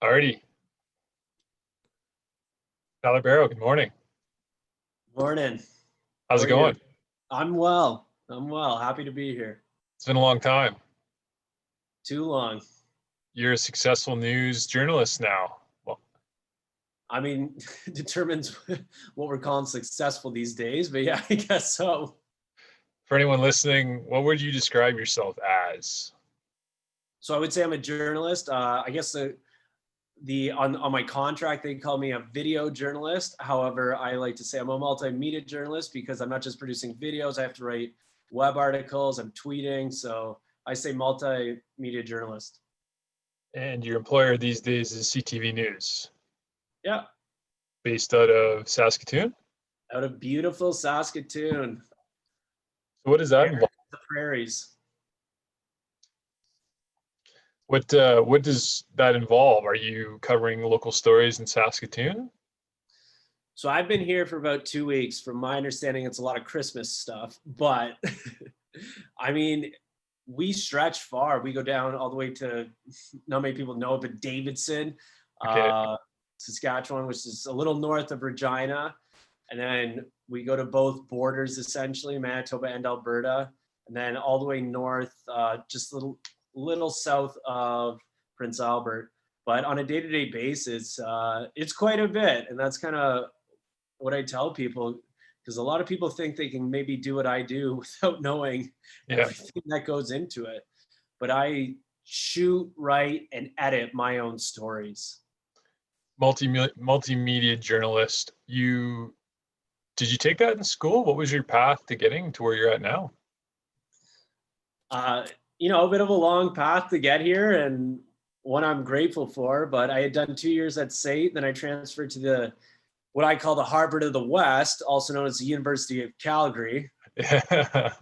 Alrighty. Tyler Barrow, good morning. Morning. How's How it are you? going? I'm well. I'm well. Happy to be here. It's been a long time. Too long. You're a successful news journalist now. Well, I mean, determines what we're calling successful these days, but yeah, I guess so. for anyone listening, what would you describe yourself as? So I would say I'm a journalist. I guess the on my contract they call me a video journalist. However, I like to say I'm a multimedia journalist because I'm not just producing videos. I have to write web articles. I'm tweeting, so I say multimedia journalist. And your employer these days is CTV News, Yeah, based out of Saskatoon. out of beautiful Saskatoon, So what does that involve? the Prairies. What does that involve? Are you covering local stories in Saskatoon? So I've been here for about 2 weeks. From my understanding, it's a lot of Christmas stuff, but I mean, we stretch far. We go down all the way to, not many people know, but Davidson, Okay. Saskatchewan, which is a little north of Regina. And then we go to both borders, essentially, Manitoba and Alberta. And then all the way north, just a little south of Prince Albert. But on a day-to-day basis, it's quite a bit. And that's kind of what I tell people, because a lot of people think they can maybe do what I do without knowing Yeah. everything that goes into it. But I shoot, write, and edit my own stories. Multimedia journalist. Did you take that in school? What was your path to getting to where you're at now? Uh, a bit of a long path to get here and one I'm grateful for, but I had done 2 years at SAIT, then I transferred to what I call the Harvard of the West, also known as the University of Calgary. Yeah.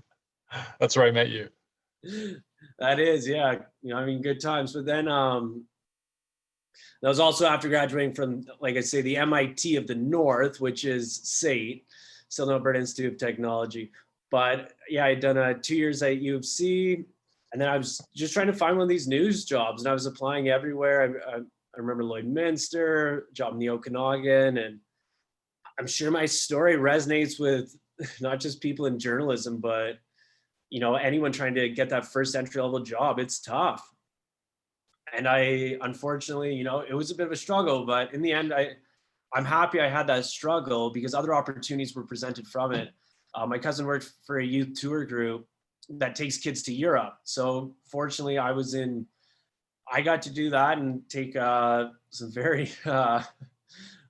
That's where I met you. That is, yeah. Good times. But then that was also after graduating from, like I say, the MIT of the North, which is SAIT, Southern Alberta Institute of Technology. But yeah, I'd done 2 years at U of C, and then I was just trying to find one of these news jobs, and I was applying everywhere. I remember Lloydminster, job in the Okanagan, and I'm sure my story resonates with not just people in journalism, but anyone trying to get that first entry level job. It's tough. And I, unfortunately, it was a bit of a struggle, but in the end, I'm happy I had that struggle because other opportunities were presented from it. My cousin worked for a youth tour group that takes kids to Europe. So fortunately, I got to do that and take some very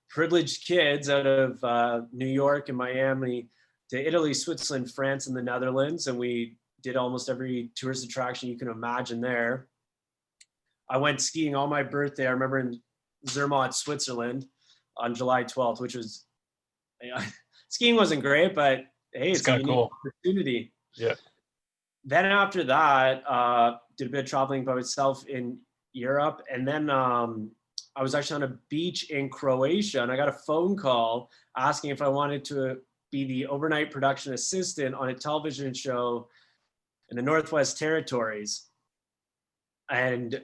privileged kids out of New York and Miami to Italy, Switzerland, France, and the Netherlands. And we did almost every tourist attraction you can imagine there. I went skiing on my birthday. I remember in Zermatt, Switzerland on July 12th, which was, skiing wasn't great, but hey, It's it's a kind of unique cool. opportunity. Yeah. Then after that, did a bit of traveling by myself in Europe. And then I was actually on a beach in Croatia, and I got a phone call asking if I wanted to be the overnight production assistant on a television show in the Northwest Territories. And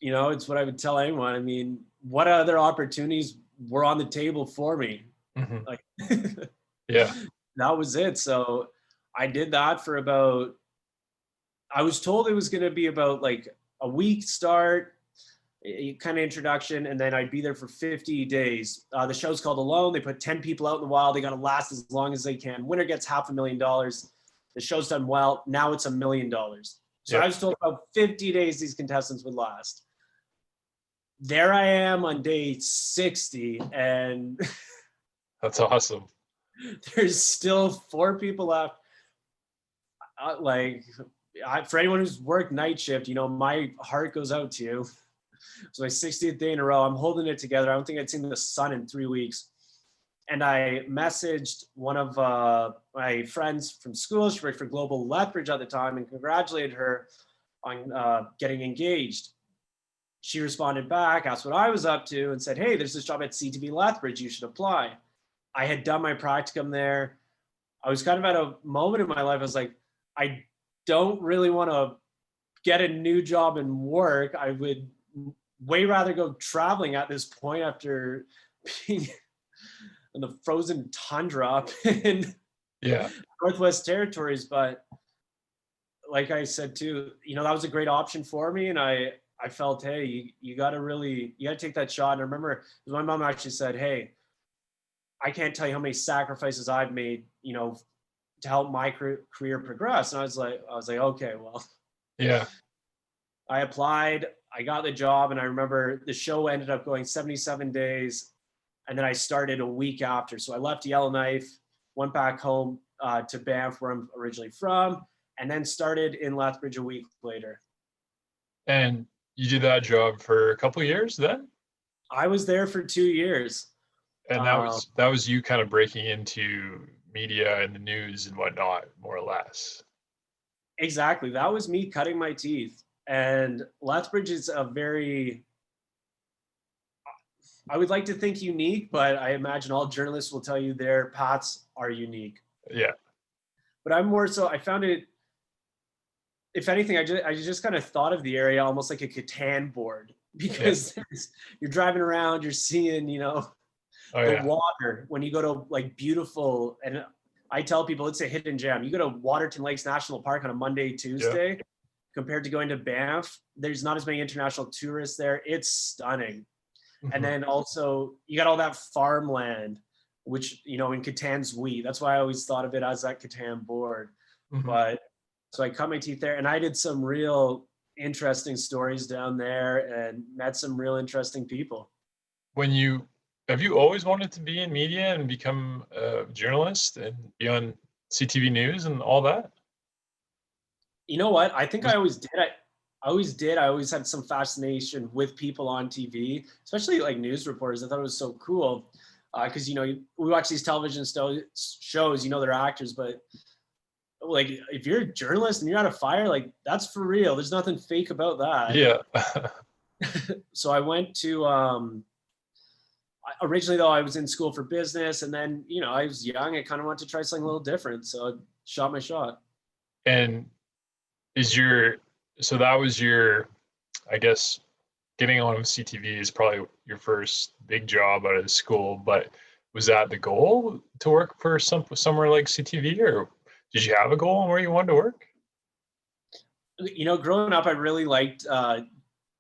it's what I would tell anyone. I mean, what other opportunities were on the table for me? Mm-hmm. Like, Yeah. that was it. So I did that for I was told it was going to be about like a week start, kind of introduction, and then I'd be there for 50 days. The show's called Alone. They put 10 people out in the wild. They got to last as long as they can. Winner gets $500,000. The show's done well. Now it's $1 million. So Yep. I was told about 50 days these contestants would last. There I am on day 60, and That's awesome. there's still 4 people left. For anyone who's worked night shift, my heart goes out to you. It's my 60th day in a row. I'm holding it together. I don't think I'd seen the sun in 3 weeks. And I messaged one of my friends from school. She worked for Global Lethbridge at the time, and congratulated her on getting engaged. She responded back, asked what I was up to, and said, hey, there's this job at CTV Lethbridge. You should apply. I had done my practicum there. I was kind of at a moment in my life. I was like, I don't really want to get a new job and work. I would way rather go traveling at this point after being in the frozen tundra up in Yeah. Northwest Territories. But like I said too, that was a great option for me, and I felt, hey, you got to take that shot. And I remember my mom actually said, hey, I can't tell you how many sacrifices I've made, to help my career progress. And I was like, okay, well, Yeah. I applied, I got the job, and I remember the show ended up going 77 days, and then I started a week after. So I left Yellowknife, went back home to Banff, where I'm originally from, and then started in Lethbridge a week later. And you did that job for a couple of years then? I was there for 2 years. And that was you kind of breaking into media and the news and whatnot, more or less. Exactly. That was me cutting my teeth. And Lethbridge is a very, I would like to think, unique, but I imagine all journalists will tell you their paths are unique. Yeah. But I'm more so, I found it, if anything, I just kind of thought of the area almost like a Catan board, because you're driving around, you're seeing, the water when you go to like beautiful, and I tell people it's a hidden gem. You go to Waterton Lakes National Park on a Monday, Tuesday, compared to going to Banff. There's not as many international tourists there. It's stunning. And then also you got all that farmland, which, in Catan's wheat. That's why I always thought of it as that Catan board. But so I cut my teeth there, and I did some real interesting stories down there and met some real interesting people. Have you always wanted to be in media and become a journalist and be on CTV News and all that? You know what? I think I always did. I always had some fascination with people on TV, especially like news reporters. I thought it was so cool because, we watch these television shows, they're actors, but like if you're a journalist and you're at a fire, like that's for real. There's nothing fake about that. Yeah. So I went to, originally though I was in school for business, and then, I was young. I kind of wanted to try something a little different. So I shot my shot. And so that was your, I guess, getting on with CTV is probably your first big job out of school, but was that the goal to work for somewhere like CTV, or did you have a goal on where you wanted to work? Growing up, I really liked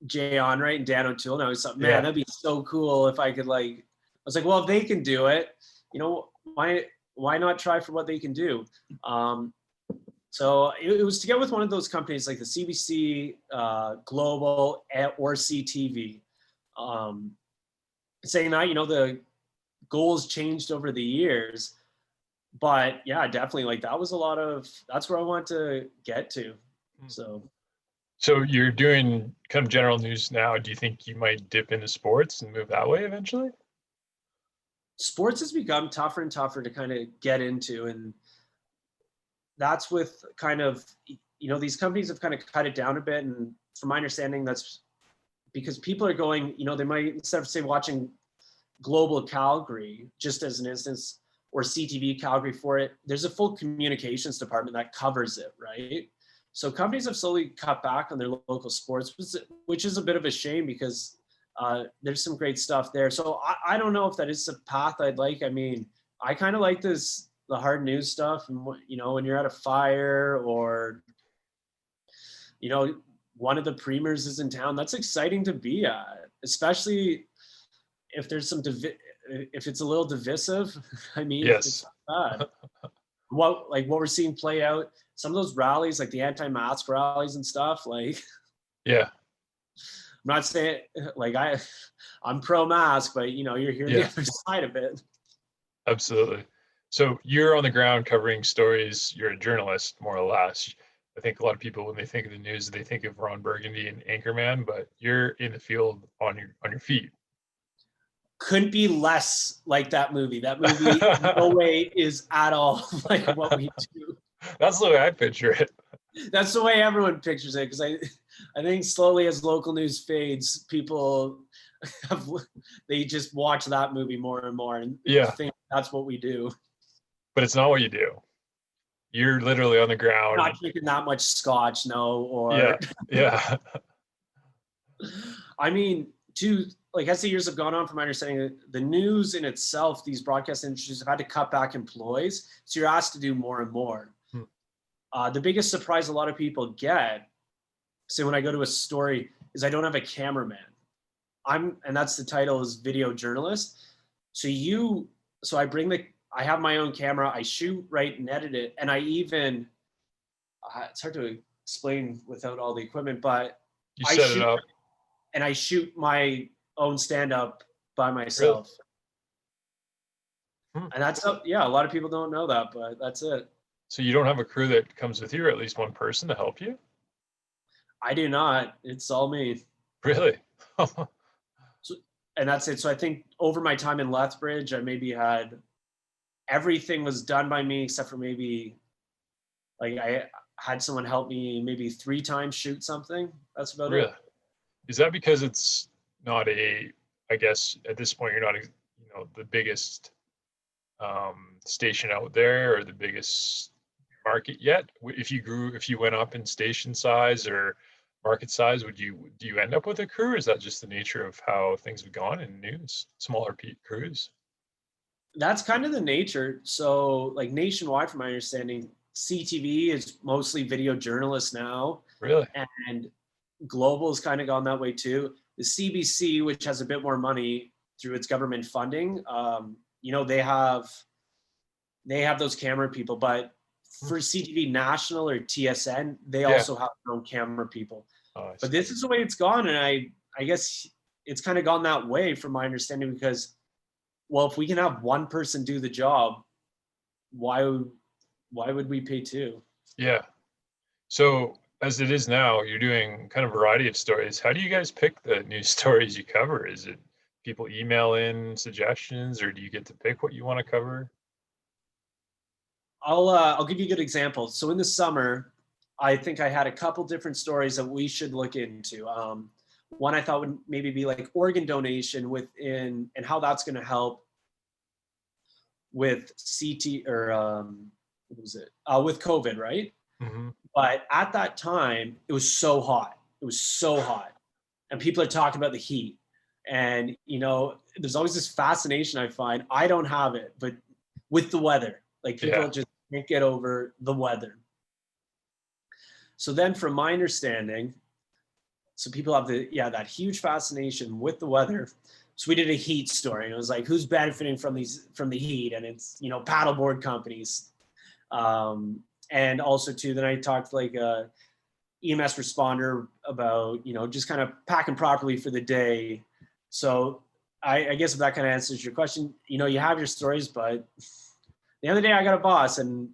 Jay Onrait and Dan O'Toole, and I always thought, man, that'd be so cool if I could I was like, well, if they can do it, why not try for what they can do? So it was to get with one of those companies like the CBC, Global, or CTV. Saying that, the goals changed over the years, but yeah, definitely that's where I want to get to. So you're doing kind of general news now. Do you think you might dip into sports and move that way eventually? Sports has become tougher and tougher to kind of get into, and that's with kind of, these companies have kind of cut it down a bit. And from my understanding, that's because people are going, they might, instead of say watching Global Calgary, just as an instance, or CTV Calgary for it, there's a full communications department that covers it, right? So companies have slowly cut back on their local sports, which is a bit of a shame because there's some great stuff there. So I don't know if that is the path I'd like. I mean, I kind of like the hard news stuff, and when you're at a fire, or one of the premiers is in town, that's exciting to be at, especially if there's if it's a little divisive. I mean, it's not bad. What we're seeing play out, some of those rallies, like the anti-mask rallies and stuff, yeah. I'm not saying I'm pro-mask, but you're hearing the other side of it. Absolutely. So you're on the ground covering stories. You're a journalist, more or less. I think a lot of people, when they think of the news, they think of Ron Burgundy and Anchorman, but you're in the field on your feet. Couldn't be less like that movie. That movie, no way is at all like what we do. That's the way I picture it. That's the way everyone pictures it, because I think slowly as local news fades, people they just watch that movie more and more and think that's what we do. But it's not what you do. You're literally on the ground. Not drinking that much scotch, no. Or yeah. I mean, like as the years have gone on, from my understanding, the news in itself, these broadcast industries have had to cut back employees. So you're asked to do more and more. The biggest surprise a lot of people get, say when I go to a story, is I don't have a cameraman. And that's the title, is video journalist. So I have my own camera, I shoot, write, and edit it. And I even, it's hard to explain without all the equipment, but You set it up. And I shoot my own stand-up by myself. Really? And that's, a lot of people don't know that, but that's it. So you don't have a crew that comes with you, or at least one person to help you? I do not. It's all me. Really? And that's it. So I think over my time in Lethbridge, I maybe had, everything was done by me except for maybe, like I had someone help me maybe 3 times shoot something. That's about Really? it. Is that because it's not I guess at this point you're not, the biggest station out there or the biggest market yet? If you went up in station size or market size, do you end up with a crew, or is that just the nature of how things have gone in news, smaller crews? That's kind of the nature. So like nationwide, from my understanding, CTV is mostly video journalists now. Really? And global has kind of gone that way too. The CBC, which has a bit more money through its government funding, they have those camera people, but for CTV National or TSN, they also have their own camera people. Oh, but this is the way it's gone. And I guess it's kind of gone that way from my understanding, because, well, if we can have one person do the job, why would we pay 2? Yeah. So as it is now, you're doing kind of a variety of stories. How do you guys pick the news stories you cover? Is it people email in suggestions, or do you get to pick what you want to cover? I'll give you a good example. So in the summer, I think I had a couple different stories that we should look into. One I thought would maybe be like organ donation within, and how that's going to help with CT or what was it? With COVID, right? Mm-hmm. But at that time, it was so hot. It was so hot, and people are talking about the heat. And there's always this fascination I find. I don't have it, but with the weather, like people just can't get over the weather. So then, from my understanding, so people have that huge fascination with the weather. So we did a heat story, and it was like, who's benefiting from the heat? And it's paddleboard companies, and also too. Then I talked like a EMS responder about just kind of packing properly for the day. So I guess if that kind of answers your question, you have your stories, but at the end of the day, I got a boss, and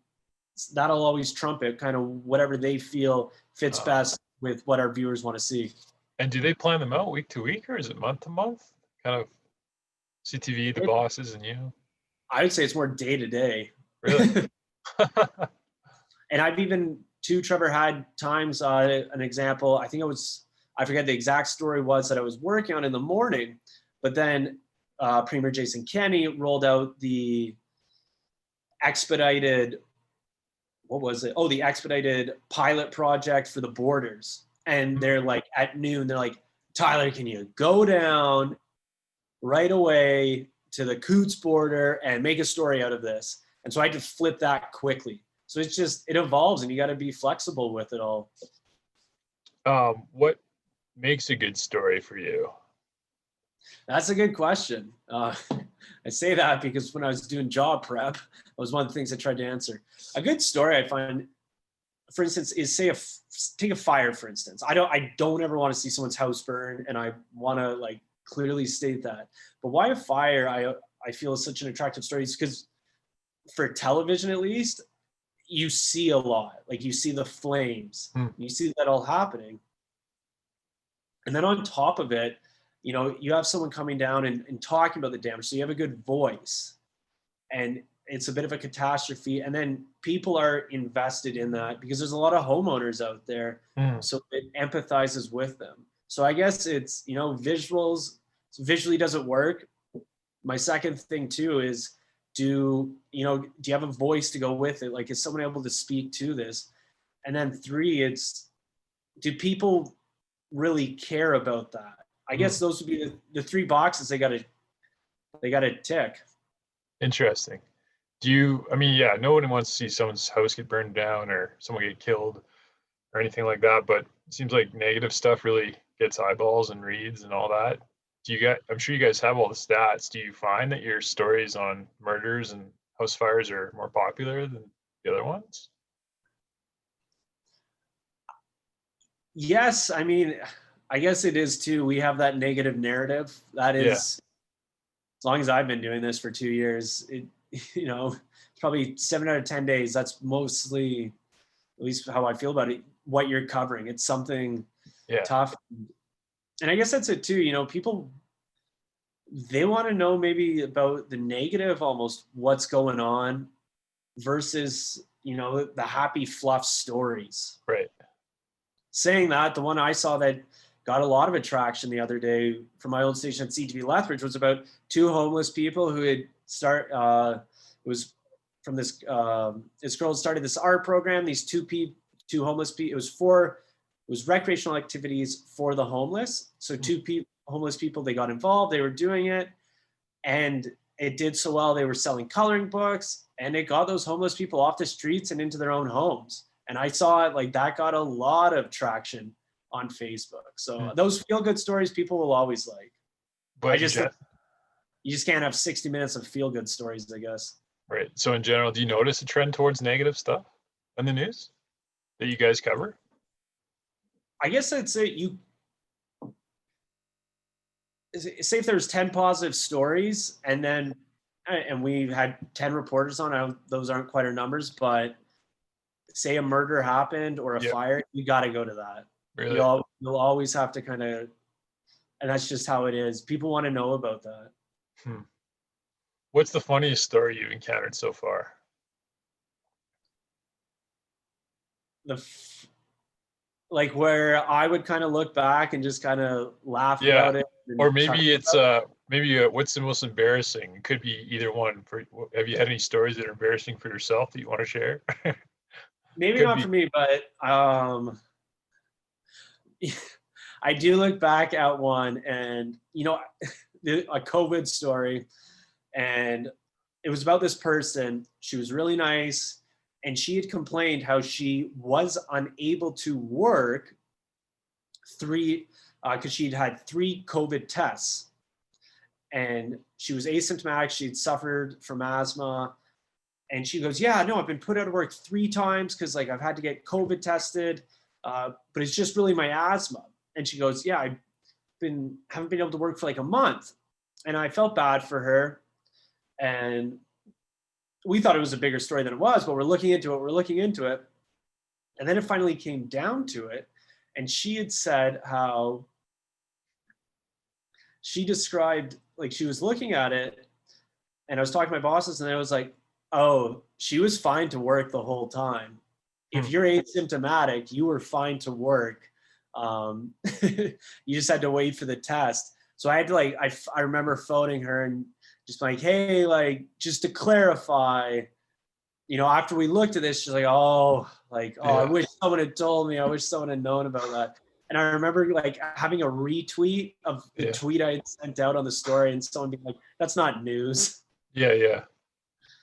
that'll always trump it, kind of whatever they feel fits best with what our viewers want to see. And do they plan them out week to week, or is it month to month? Kind of CTV, the bosses, and you? I would say it's more day to day. Really? And I've even too, Trevor, had times, an example, I forget the exact story was, that I was working on in the morning, but then Premier Jason Kenney rolled out the expedited, what was it? Oh, the expedited pilot project for the borders. And they're like, at noon, they're like, Tyler, can you go down right away to the Coots border and make a story out of this? And so I had to flip that quickly. So it evolves, and you got to be flexible with it all. What makes a good story for you? That's a good question. I say that because when I was doing job prep, that was one of the things I tried to answer. A good story, I find, for instance, is take a fire, for instance. I don't ever want to see someone's house burn, and I want to like clearly state that. But why a fire, I feel, is such an attractive story, is because for television, at least, you see a lot. Like you see the flames, you see that all happening. And then on top of it, you have someone coming down and talking about the damage. So you have a good voice, and it's a bit of a catastrophe. And then people are invested in that because there's a lot of homeowners out there. So it empathizes with them. So I guess it's, visuals, visually doesn't work. My second thing too is, do you have a voice to go with it? Like, is someone able to speak to this? And then 3, do people really care about that? I guess those would be the three boxes they got to tick. Interesting. Do you, I mean, yeah, no one wants to see someone's house get burned down or someone get killed or anything like that, but it seems like negative stuff really gets eyeballs and reads and all that. Do you I'm sure you guys have all the stats. Do you find that your stories on murders and house fires are more popular than the other ones? Yes, I mean, I guess it is too. We have that negative narrative. That Yeah, is, as long as I've been doing this for 2 years, it, it's probably 7 out of 10 days. That's mostly, at least how I feel about it, what you're covering. It's something yeah, tough. And I guess that's it too. People, they want to know maybe about the negative, almost what's going on versus, the happy fluff stories. right. Saying that, the one I saw that got a lot of attraction the other day from my old station at CTV Lethbridge was about two homeless people who had it was from this girl started this art program. These two homeless people. It was recreational activities for the homeless. So homeless people, they got involved. They were doing it, and it did so well. They were selling coloring books, and it got those homeless people off the streets and into their own homes. And I saw it like that got a lot of traction on Facebook. So those feel good stories people will always like. But I just think you just can't have 60 minutes of feel good stories, I guess. right. So in general, do you notice a trend towards negative stuff in the news that you guys cover? I guess I'd say say if there's 10 positive stories and we had 10 reporters on, those aren't quite our numbers, but say a murder happened or a fire, you got to go to that. Really? You'll always have to kind of, and that's just how it is. People want to know about that. What's the funniest story you've encountered so far? Like where I would kind of look back and just kind of laugh about it. Or maybe it's what's the most embarrassing? It could be either one. Have you had any stories that are embarrassing for yourself that you want to share? Maybe not for me, but I do look back at one, and a COVID story, and it was about this person. She was really nice, and she had complained how she was unable to work because she'd had 3 COVID tests, and she was asymptomatic. She'd suffered from asthma. And she goes, yeah, no, I've been put out of work 3 times because like I've had to get COVID tested, but it's just really my asthma. And she goes, yeah, haven't been able to work for like a month. And I felt bad for her. And we thought it was a bigger story than it was, but we're looking into it. And then it finally came down to it. And she had said how she described, like she was looking at it, and I was talking to my bosses, and I was like, oh, she was fine to work the whole time. If you're asymptomatic, you were fine to work. You just had to wait for the test. So I had to I remember phoning her and just like, hey, like, just to clarify, after we looked at this, she's like, I wish someone had told me. I wish someone had known about that. And I remember like having a retweet of the tweet I had sent out on the story, and someone being like, that's not news. Yeah.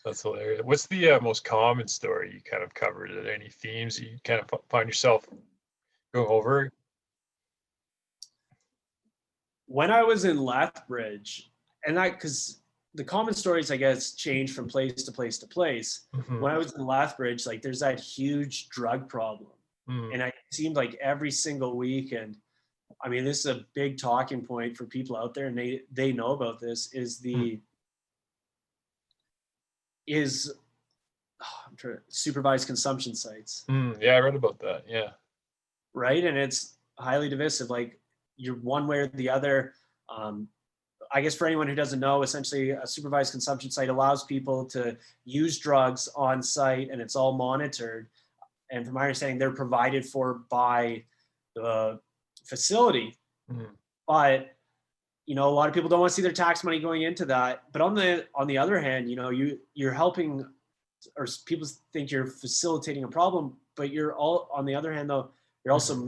That's hilarious. What's the most common story you kind of covered? Are there any themes you kind of find yourself going over? When I was in Lethbridge, and because the common stories, I guess, change from place to place to place. When I was in Lethbridge, like there's that huge drug problem. And it seemed like every single week, and I mean, this is a big talking point for people out there, and they know about this, is supervised consumption sites. Yeah, I read about that. Yeah. Right. And it's highly divisive. Like you're one way or the other. I guess for anyone who doesn't know, essentially a supervised consumption site allows people to use drugs on site, and it's all monitored. And from my understanding, they're provided for by the facility. But a lot of people don't want to see their tax money going into that. But on the other hand, you're helping, or people think you're facilitating a problem, but on the other hand, though, you're also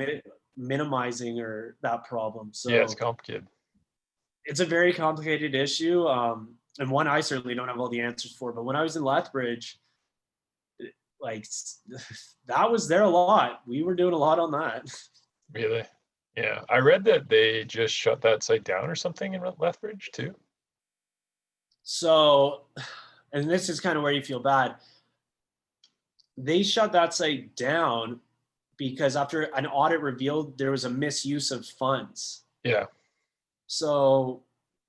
minimizing that problem. So yeah, it's complicated. it's a very complicated issue, and one I certainly don't have all the answers for. But when I was in Lethbridge, like that was there a lot. We were doing a lot on that. Really? Yeah. I read that they just shut that site down or something in Lethbridge too. So, and this is kind of where you feel bad. They shut that site down because after an audit revealed there was a misuse of funds. Yeah. So,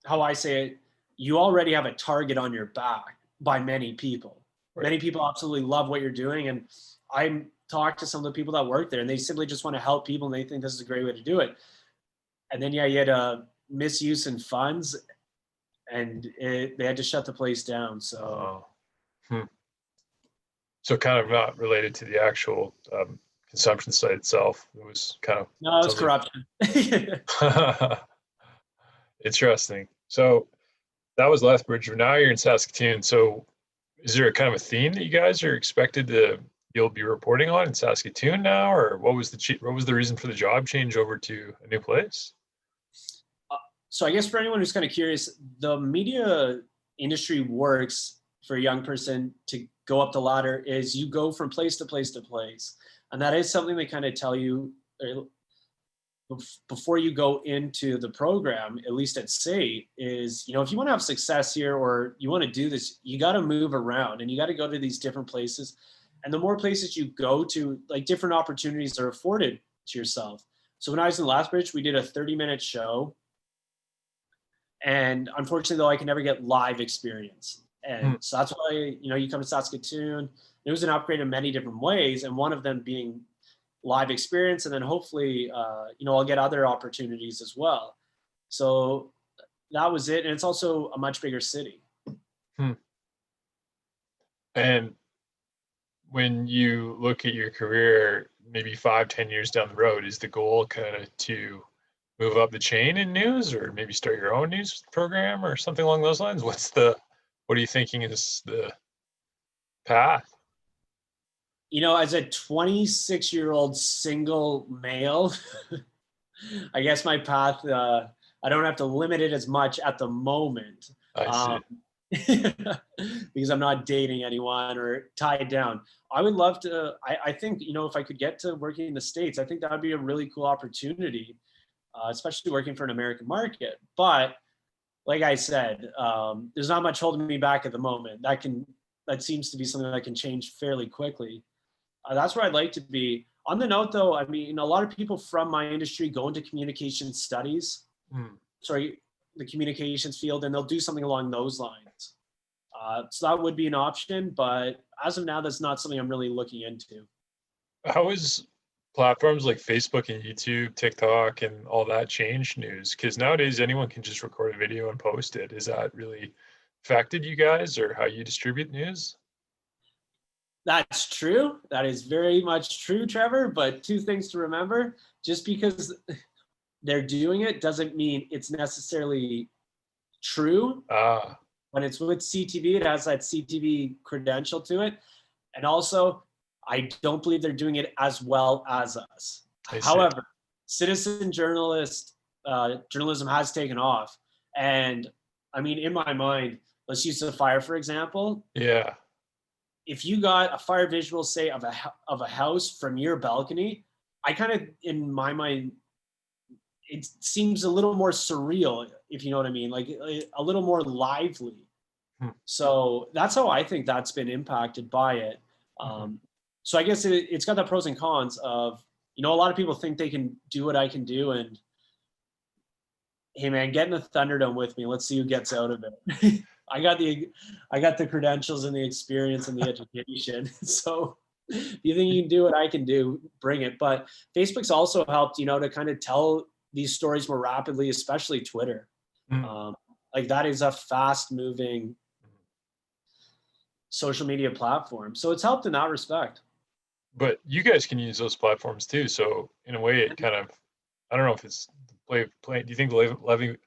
how I say it, you already have a target on your back by many people. Right. Many people absolutely love what you're doing. And I talked to some of the people that work there and they simply just want to help people and they think this is a great way to do it. And then, yeah, you had a misuse in funds and they had to shut the place down. So, So kind of not related to the actual consumption site itself. It was kind of no, it's corruption. Interesting. So that was Lethbridge. Now you're in Saskatoon. So is there a kind of a theme that you guys are expected to you'll be reporting on in Saskatoon now, or what was the reason for the job change over to a new place? So I guess for anyone who's kind of curious, the media industry works for a young person to go up the ladder is you go from place to place to place. And that is something they kind of tell you before you go into the program, at least at SAIT, is, you know, if you want to have success here or you want to do this, you got to move around and you got to go to these different places. And the more places you go to, like different opportunities are afforded to yourself. So when I was in Lethbridge, we did a 30-minute show. And unfortunately, though, I can never get live experience. And so that's why, you know, you come to Saskatoon, it was an upgrade in many different ways. And one of them being live experience. And then hopefully, you know, I'll get other opportunities as well. So that was it. And it's also a much bigger city. And when you look at your career, maybe 5-10 years down the road, is the goal kind of to move up the chain in news or maybe start your own news program or something along those lines? What are you thinking is the path? You know, as a 26-year-old single male, I guess my path, I don't have to limit it as much at the moment. I see. Because I'm not dating anyone or tied down. I would love to, I think, you know, if I could get to working in the States, I think that would be a really cool opportunity. Especially working for an American market. But like I said, there's not much holding me back at the moment. That seems to be something that can change fairly quickly. That's where I'd like to be. On the note, though, I mean, a lot of people from my industry go into communication studies, the communications field, and they'll do something along those lines. So that would be an option, but as of now, that's not something I'm really looking into. How is platforms like Facebook and YouTube, TikTok, and all that change news? Because nowadays anyone can just record a video and post it. Has that really affected you guys or how you distribute news? That's true. That is very much true, Trevor. But two things to remember: just because they're doing it doesn't mean it's necessarily true. When it's with CTV, it has that CTV credential to it. And also, I don't believe they're doing it as well as us. However, citizen journalism has taken off. And I mean, in my mind, let's use the fire, for example. Yeah. If you got a fire visual, say, of a house from your balcony, I kind of, in my mind, it seems a little more surreal, if you know what I mean, like a little more lively. So that's how I think that's been impacted by it. So I guess it's got the pros and cons of, you know, a lot of people think they can do what I can do, and hey man, get in the Thunderdome with me. Let's see who gets out of it. I got the credentials and the experience and the education. So if you think you can do what I can do, bring it. But Facebook's also helped, you know, to kind of tell these stories more rapidly, especially Twitter. Like that is a fast moving social media platform. So it's helped in that respect. But you guys can use those platforms too. So in a way, it kind of, I don't know if it's play. Do you think the Levy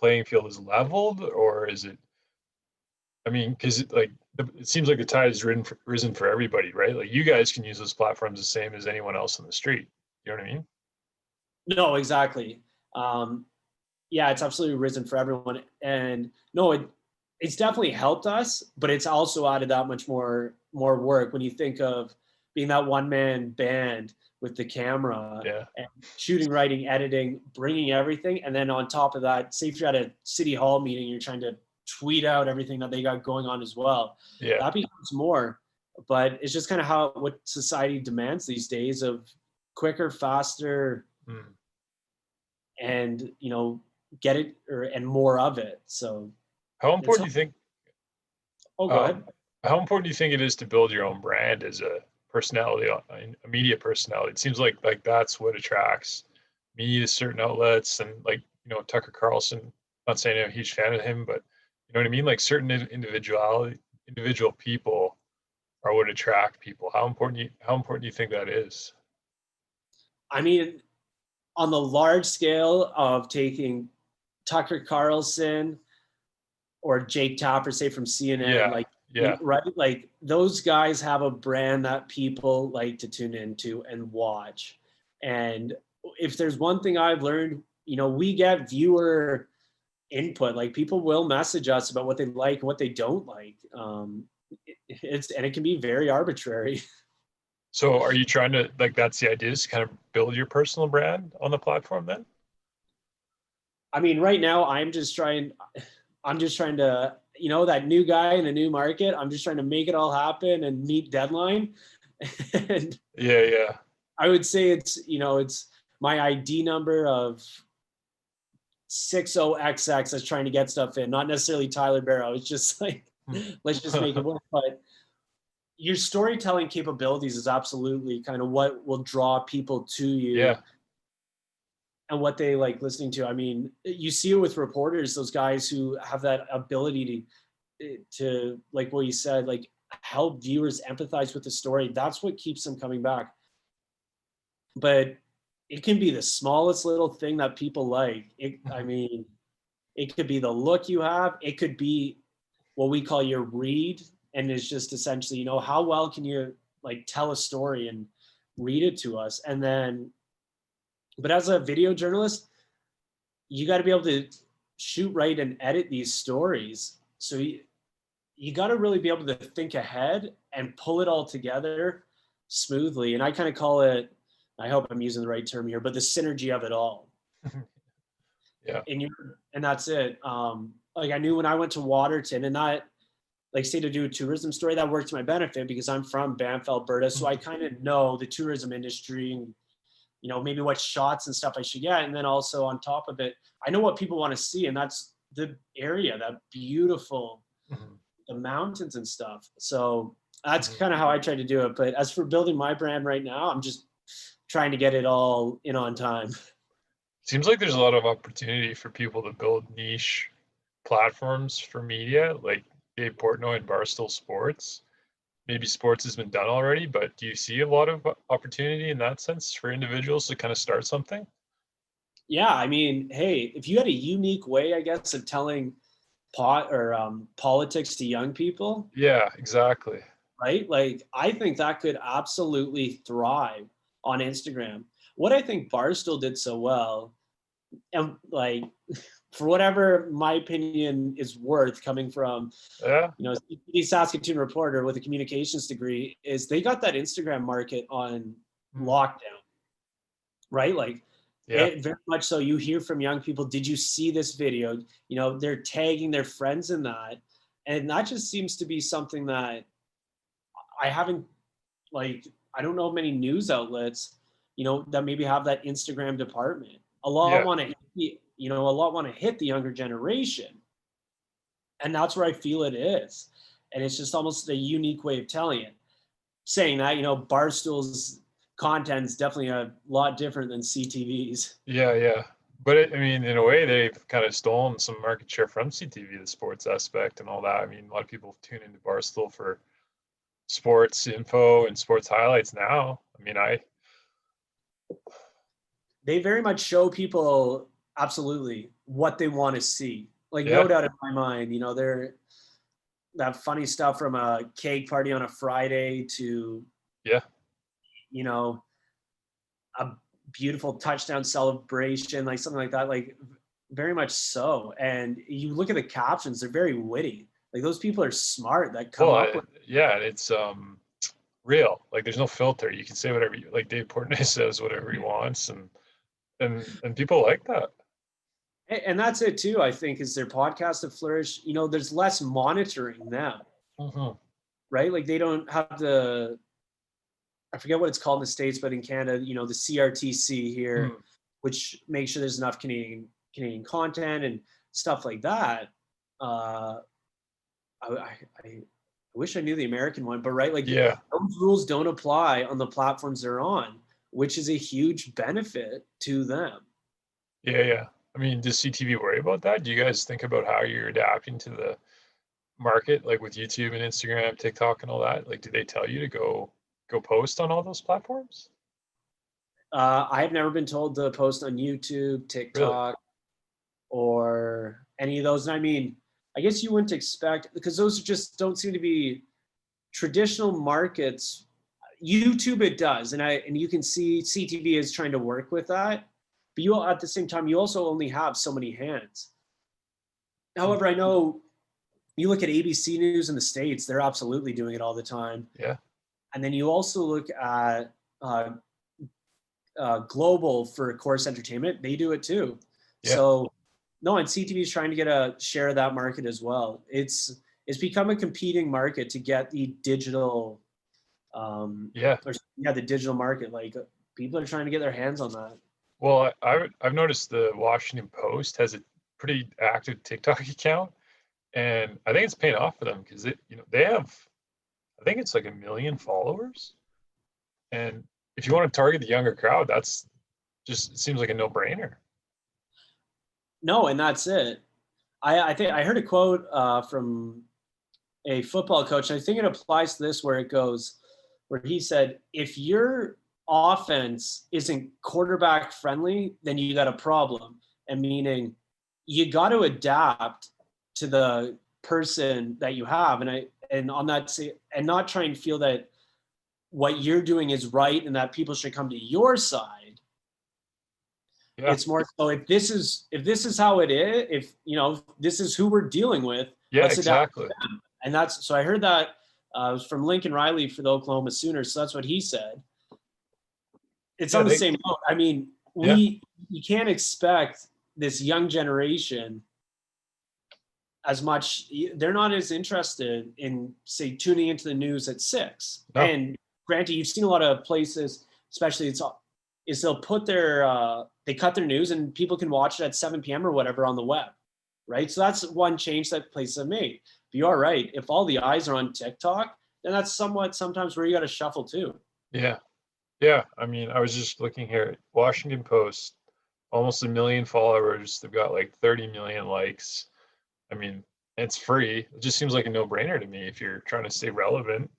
playing field is leveled, or is it? I mean, because it seems like the tide has risen for everybody, right? Like you guys can use those platforms the same as anyone else on the street. You know what I mean? No, exactly. yeah, it's absolutely risen for everyone. And no, it's definitely helped us, but it's also added that much more work when you think of being that one man band with the camera Yeah. and shooting, writing, editing, bringing everything. And then on top of that, say if you're at a city hall meeting, you're trying to tweet out everything that they got going on as well. Yeah. That becomes more, but it's just kind of how what society demands these days of quicker, faster, Mm. and get it and more of it. So How it's important do you think oh, go ahead. um how important do you think it is to build your own brand as a personality, a media personality? It seems like that's what attracts me to certain outlets, and like, Tucker Carlson, not saying I'm a huge fan of him, but you know what I mean? Like certain individual people are what attract people. How important do you think that is? I mean, on the large scale of taking Tucker Carlson or Jake Tapper, say from CNN, Yeah. like Yeah. right, like those guys have a brand that people like to tune into and watch. And if there's one thing I've learned, we get viewer input. Like people will message us about what they like and what they don't like. It can be very arbitrary. So are you trying to, like, that's the idea, is to kind of build your personal brand on the platform then? I mean, right now I'm just trying to, that new guy in a new market. I'm just trying to make it all happen and meet deadline. And Yeah, yeah. I would say it's my ID number of 60XX that's trying to get stuff in, not necessarily Tyler Barrow. It's just like, Hmm. let's just make it work. But your storytelling capabilities is absolutely kind of what will draw people to you Yeah. and what they like listening to. I mean, you see it with reporters, those guys who have that ability to like what you said, like help viewers empathize with the story. That's what keeps them coming back. But it can be the smallest little thing that people like. I Mhm. mean, it could be the look you have. It could be what we call your read, and it's just essentially, how well can you like tell a story and read it to us, and then. But as a video journalist, you got to be able to shoot, write, and edit these stories. So you got to really be able to think ahead and pull it all together smoothly. And I kind of call it, I hope I'm using the right term here, but the synergy of it all. Yeah. And that's it. Like I knew when I went to Waterton, and not like say to do a tourism story, that worked to my benefit because I'm from Banff, Alberta. So I kind of know the tourism industry and maybe what shots and stuff I should get. And then also on top of it, I know what people want to see, and that's the area, that beautiful, Mhm. the mountains and stuff. So that's Mhm. kind of how I try to do it. But as for building my brand right now, I'm just trying to get it all in on time. Seems like there's a lot of opportunity for people to build niche platforms for media, like Dave Portnoy and Barstool Sports. Maybe sports has been done already, but do you see a lot of opportunity in that sense for individuals to kind of start something? Yeah, I mean, hey, if you had a unique way, I guess, of telling politics to young people, Yeah, exactly. right? Like, I think that could absolutely thrive on Instagram. What I think Barstool did so well, and like, for whatever my opinion is worth, coming from Yeah. CTV Saskatoon reporter with a communications degree, is they got that Instagram market on Mm. lockdown, right? Like Yeah. very much so. You hear from young people, did you see this video? They're tagging their friends in that. And that just seems to be something that I haven't, like, I don't know of many news outlets, that maybe have that Instagram department. A lot Yeah. want to, a lot want to hit the younger generation. And that's where I feel it is. And it's just almost a unique way of telling it. Saying that, Barstool's content is definitely a lot different than CTV's. Yeah, yeah. But I mean, in a way, they've kind of stolen some market share from CTV, the sports aspect and all that. I mean, a lot of people tune into Barstool for sports info and sports highlights now. I mean, They very much show people absolutely what they want to see. Like no yeah, doubt in my mind, they're that funny stuff from a cake party on a Friday to, yeah, you know, a beautiful touchdown celebration, like something like that. Like very much so. And you look at the captions; they're very witty. Like those people are smart that come up Well, with. yeah, it's real. Like there's no filter. You can say whatever you like. Dave Portnoy says whatever he wants, and people like that. And that's it too. I think is their podcasts have flourished. There's less monitoring now, Mm-hmm. right? Like they don't have the, I forget what it's called in the States, but in Canada, the CRTC here, Mm. which makes sure there's enough Canadian content and stuff like that. Uh, I wish I knew the American one, but right, like Yeah, those rules don't apply on the platforms they're on, which is a huge benefit to them. yeah. I mean, does CTV worry about that? Do you guys think about how you're adapting to the market, like with YouTube and Instagram, TikTok, and all that? Like, do they tell you to go post on all those platforms? I have never been told to post on YouTube, Really? TikTok, or any of those. And I mean, I guess you wouldn't expect, because those just don't seem to be traditional markets. YouTube it does, and you can see CTV is trying to work with that, but you at the same time you also only have so many hands. Mm. However, I know you look at ABC News in the States; they're absolutely doing it all the time. Yeah, And then you also look at Global for Course Entertainment; they do it too. yeah, So no, and CTV is trying to get a share of that market as well. It's become a competing market to get the digital, yeah. or yeah, the digital market. Like people are trying to get their hands on that. Well, I've noticed the Washington Post has a pretty active TikTok account, and I think it's paying off for them because they have, I think it's like 1 million followers, and if you want to target the younger crowd, that's just, it seems like a no-brainer. No, and that's it. I think I heard a quote from a football coach, and I think it applies to this where he said, if your offense isn't quarterback friendly, then you got a problem. And meaning you got to adapt to the person that you have. And on that, and not try and feel that what you're doing is right and that people should come to your side. Yeah, It's more so if this is how it is, if this is who we're dealing with, yeah, let's adapt. exactly. And that's, so I heard that it was from Lincoln Riley for the Oklahoma Sooners. So that's what he said. It's Yeah, on the same note. I mean, yeah, you can't expect this young generation as much. They're not as interested in, say, tuning into the news at 6. no, And granted, you've seen a lot of places, especially is they'll put they cut their news and people can watch it at 7 p.m. or whatever on the web, right? So that's one change that places have made. But you are right. If all the eyes are on TikTok, then that's somewhat sometimes where you got to shuffle too. yeah, yeah. I mean, I was just looking here, Washington Post, almost 1 million followers. They've got like 30 million likes. I mean, it's free. It just seems like a no-brainer to me if you're trying to stay relevant.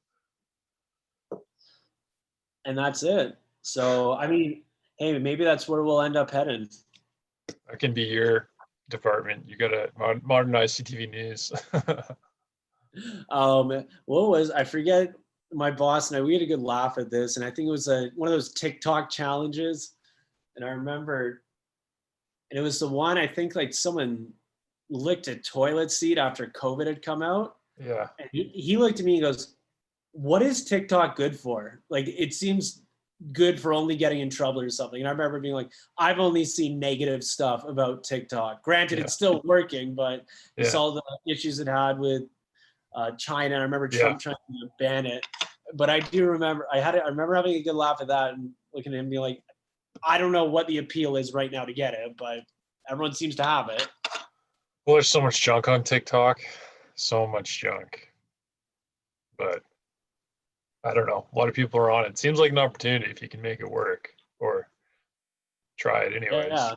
And that's it. So, I mean, hey, maybe that's where we'll end up heading. That can be your department. You gotta modernize CTV news. I forget, my boss and I, we had a good laugh at this. And I think it was one of those TikTok challenges. And I remember, and it was the one, I think like someone licked a toilet seat after COVID had come out. Yeah, And he looked at me and goes, what is TikTok good for? Like, it seems good for only getting in trouble or something. And I remember being like, I've only seen negative stuff about TikTok. Granted, yeah, it's still working, but you yeah, saw the issues it had with China. And I remember yeah. Trump trying to ban it. But I do remember, I remember having a good laugh at that and looking at him being like, I don't know what the appeal is right now to get it, but everyone seems to have it. Well, there's so much junk on TikTok, so much junk. But I don't know. A lot of people are on it. Seems like an opportunity if you can make it work or try it anyways. Yeah.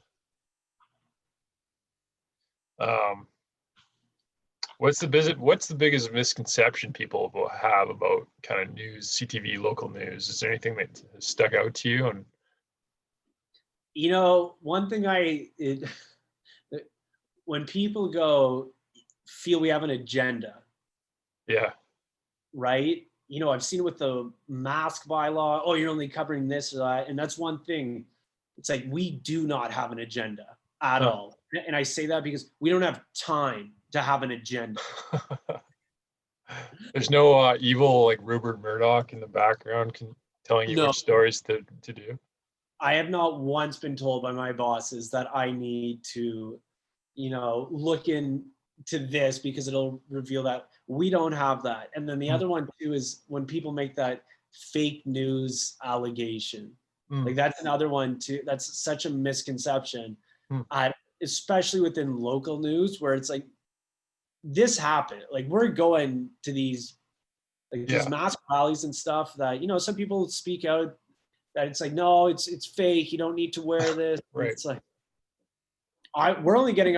Um, what's the biggest misconception people will have about kind of news, CTV, local news? Is there anything that has stuck out to you? And One thing when people feel we have an agenda, yeah, right? I've seen it with the mask bylaw. Oh, you're only covering this or that. And that's one thing. It's like, we do not have an agenda at huh, all. And I say that because we don't have time to have an agenda. There's no evil like Rupert Murdoch in the background telling you No, which stories to do. I have not once been told by my bosses that I need to, look into this because it'll reveal that. We don't have that. And then the Mm, other one too is when people make that fake news allegation. Like mm, that's another one too. That's such a misconception. mm. Especially within local news where it's like this happened. Like we're going to these Yeah, mass rallies and stuff that, some people speak out that it's like, no, it's fake. You don't need to wear this. And right. it's like, we're getting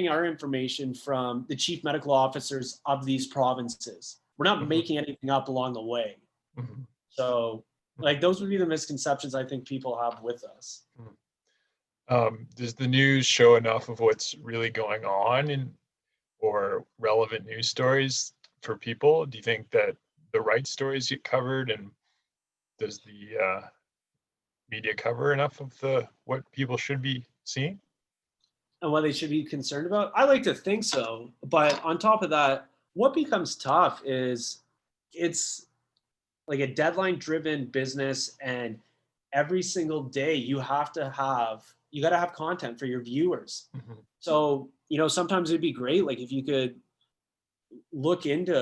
our information from the chief medical officers of these provinces. We're not Hmm. making anything up along the way. Hmm. So like those would be the misconceptions I think people have with us. Does the news show enough of what's really going on or relevant news stories for people? Do you think that the right stories get covered, and does the media cover enough of the what people should be seeing? And what they should be concerned about? I like to think so. But on top of that, what becomes tough is it's like a deadline driven business, and every single day you got to have content for your viewers. Hmm. So, sometimes it'd be great like if you could look into,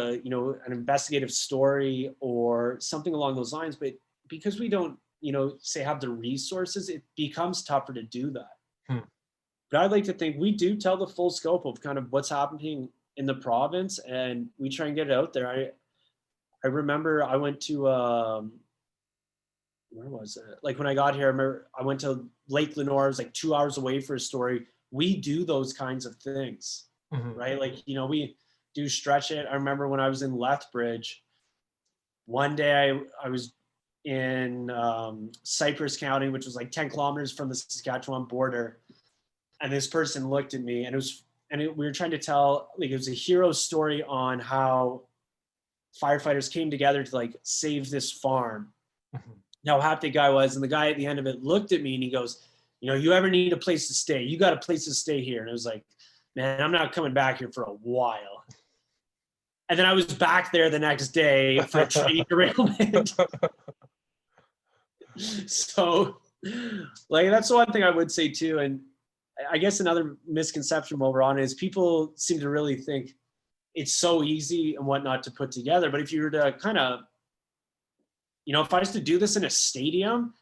an investigative story or something along those lines, but because we don't, say have the resources, it becomes tougher to do that. Hmm. But I'd like to think we do tell the full scope of kind of what's happening in the province, and we try and get it out there. I remember I went to where was it? Like when I got here, I remember I went to Lake Lenore. It was like 2 hours away for a story. We do those kinds of things, Hmm. right? Like, we do stretch it. I remember when I was in Lethbridge, one day I was in Cypress County, which was like 10 kilometers from the Saskatchewan border. And this person looked at me, and we were trying to tell, like, it was a hero story on how firefighters came together to like save this farm, Hmm. how happy the guy was. And the guy at the end of it looked at me and he goes, you ever need a place to stay, you got a place to stay here. And it was like, man, I'm not coming back here for a while. And then I was back there the next day for a train derailment. So like that's the one thing I would say too. And I guess another misconception while we're on is people seem to really think it's so easy and whatnot to put together. But if you were to kind of, if I was to do this in a stadium,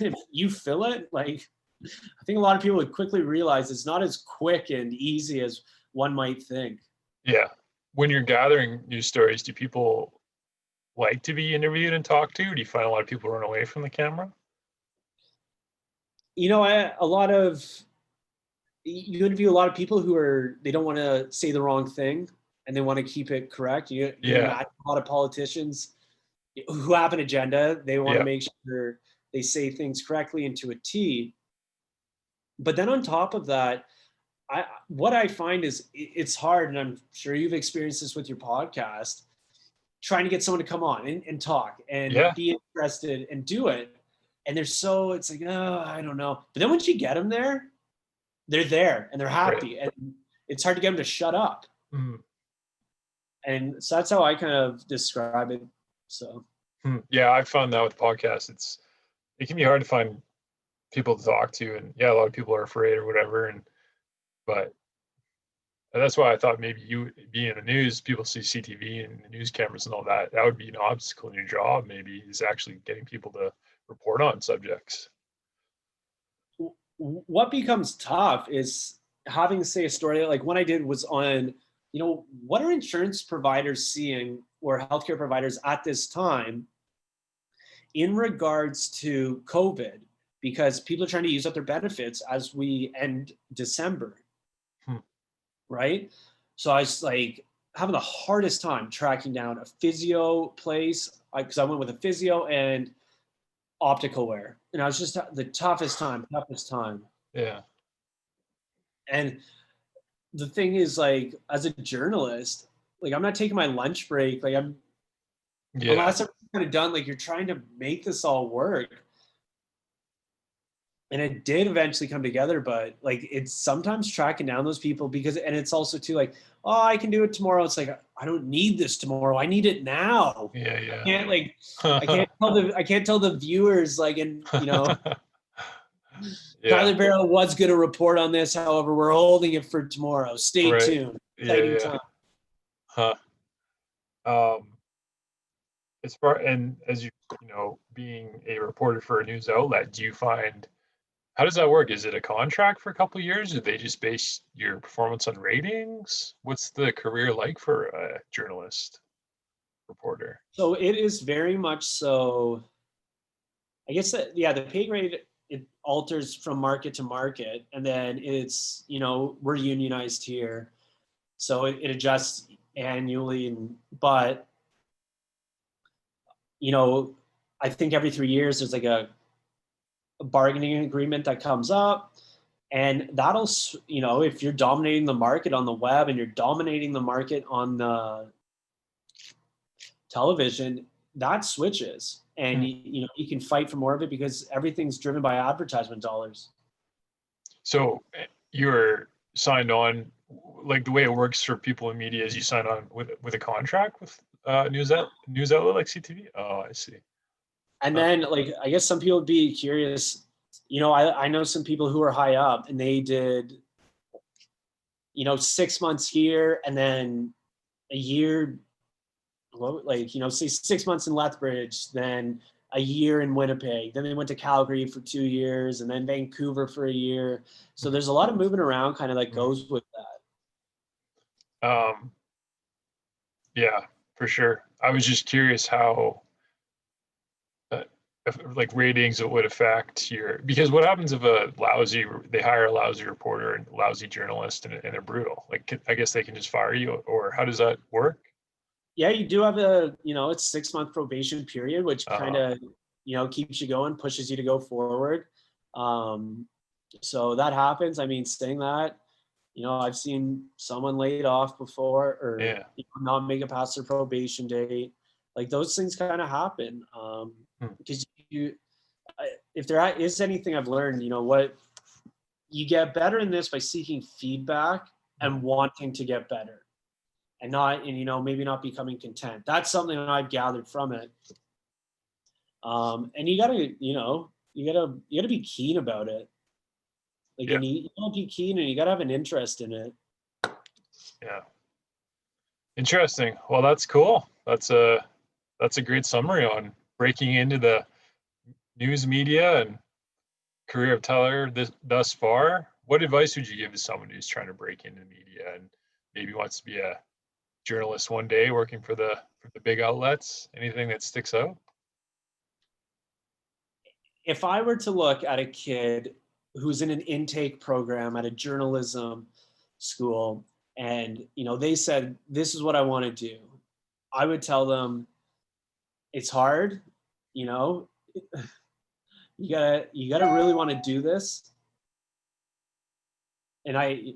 if you fill it, like I think a lot of people would quickly realize it's not as quick and easy as one might think. Yeah. When you're gathering news stories, do people like to be interviewed and talked to? Do you find a lot of people run away from the camera? A lot of you interview a lot of people they don't want to say the wrong thing and they want to keep it correct. You Yeah. imagine a lot of politicians who have an agenda. They want to Yeah. make sure they say things correctly and to a T. But then on top of that, what I find is it's hard, and I'm sure you've experienced this with your podcast, trying to get someone to come on and talk and Yeah. be interested and do it. And it's like, oh, I don't know. But then once you get them there, they're there and they're Right. happy. And it's hard to get them to shut up. Mm. And so that's how I kind of describe it. So, Yeah, I've found that with podcasts, it can be hard to find people to talk to, and yeah, a lot of people are afraid or whatever, but that's why I thought maybe you being in the news, people see CTV and the news cameras and all that. That would be an obstacle in your job. Maybe is actually getting people to report on subjects. what becomes tough is having to say a story like what I did was on, what are insurance providers seeing or healthcare providers at this time in regards to COVID, because people are trying to use up their benefits as we end December, Hmm. right? So I was like having the hardest time tracking down a physio place because I went with a physio and optical wear, and I was just the toughest time. Yeah. And the thing is, like, as a journalist, like I'm not taking my lunch break. Like Yeah. unless I'm kind of done, like you're trying to make this all work. And it did eventually come together, but like it's sometimes tracking down those people because, and it's also too like, oh, I can do it tomorrow. It's like, I don't need this tomorrow. I need it now. Yeah, I yeah. can't like, I can't tell the viewers like, and you know, Yeah, Tyler Barrow was going to report on this. However, we're holding it for tomorrow. Stay right. tuned. Yeah, Exciting yeah. time. Huh. Um, as far and as you know, being a reporter for a news outlet, do you find how does that work? Is it a contract for a couple of years? Do they just base your performance on ratings? What's the career like for a journalist reporter? So it is very much so. I guess that, yeah, the pay grade, it alters from market to market, and then it's, you know, we're unionized here, so it adjusts annually. And but you know, I think every 3 years there's like a bargaining agreement that comes up, and that'll, you know, if you're dominating the market on the web and you're dominating the market on the television, that switches, and Hmm. you know, you can fight for more of it because everything's driven by advertisement dollars. So you're signed on, like the way it works for people in media is you sign on with a contract with news outlet like CTV. Oh, I see. And Huh. then, like, I guess some people would be curious. You know, I know some people who are high up and they did, you know, 6 months here and then a year, like, you know, say 6 months in Lethbridge, then a year in Winnipeg. Then they went to Calgary for 2 years and then Vancouver for a year. So Mhm. there's a lot of moving around kind of that Mhm. goes with that. Um, yeah, for sure. I was just curious how uh, if, like ratings it would affect your because what happens if they hire a lousy reporter and lousy journalist and they're brutal? Like I guess they can just fire you, or how does that work? Yeah, you do have a, you know, it's 6 month probation period, which kind Uh, of, you know, keeps you going, pushes you to go forward. Um, so that happens. I mean, saying that, you know, I've seen someone laid off before or, yeah. you know, not make it past their probation date. Like those things kind of happen. Hmm. Because you, if there is anything I've learned, you know, what you get better in this by seeking feedback Hmm. and wanting to get better and not, and you know, maybe not becoming content. That's something that I've gathered from it. And you gotta, you know, you gotta be keen about it. Like, Yeah, and you gotta be keen and you gotta have an interest in it. yeah. Interesting. Well, that's cool. That's a great summary on breaking into the news media and career of Tyler thus far. What advice would you give to someone who's trying to break into media and maybe wants to be a journalist one day working for the big outlets? Anything that sticks out? If I were to look at a kid who's in an intake program at a journalism school and, you know, they said, this is what I want to do, I would tell them it's hard, you know, you gotta really want to do this. And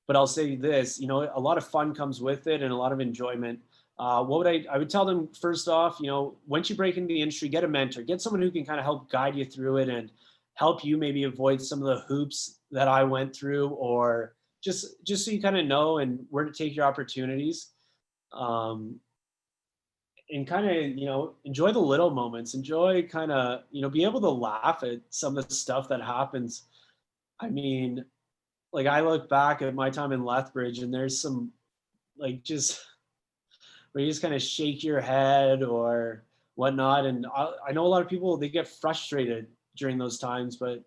but I'll say this, you know, a lot of fun comes with it and a lot of enjoyment. What would I would tell them first off, you know, once you break into the industry, get a mentor, get someone who can kind of help guide you through it and help you maybe avoid some of the hoops that I went through, or just so you kind of know and where to take your opportunities. Um, and kind of, you know, enjoy the little moments, enjoy kind of, you know, be able to laugh at some of the stuff that happens. I mean, like I look back at my time in Lethbridge and there's some like just where you just kind of shake your head or whatnot. And I know a lot of people, they get frustrated during those times, but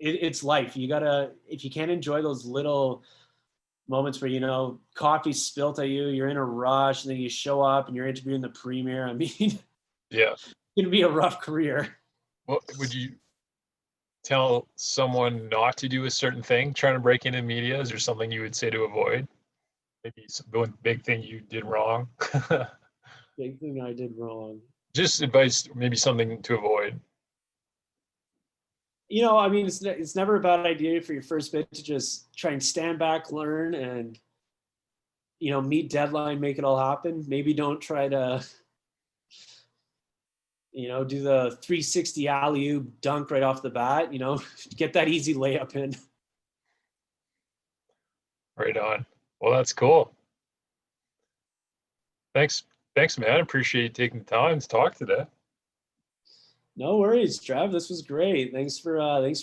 it's life. You gotta, if you can't enjoy those little moments where, you know, coffee spilt at you, you're in a rush, and then you show up and you're interviewing the premier. I mean, it's Yeah. gonna be a rough career. What would you tell someone not to do a certain thing trying to break into media? Is there something you would say to avoid? Maybe one big thing you did wrong. Big thing I did wrong. Just advice, maybe something to avoid. You know, I mean, it's never a bad idea for your first bit to just try and stand back, learn, and, you know, meet deadline, make it all happen. Maybe don't try to, do the 360 alley-oop dunk right off the bat, get that easy layup in. Right on. Well, that's cool. Thanks, man. Appreciate you taking the time to talk today. No worries, Trev. This was great. Thanks for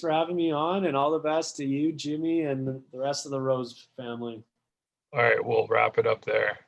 having me on, and all the best to you, Jimmy, and the rest of the Rose family. All right, we'll wrap it up there.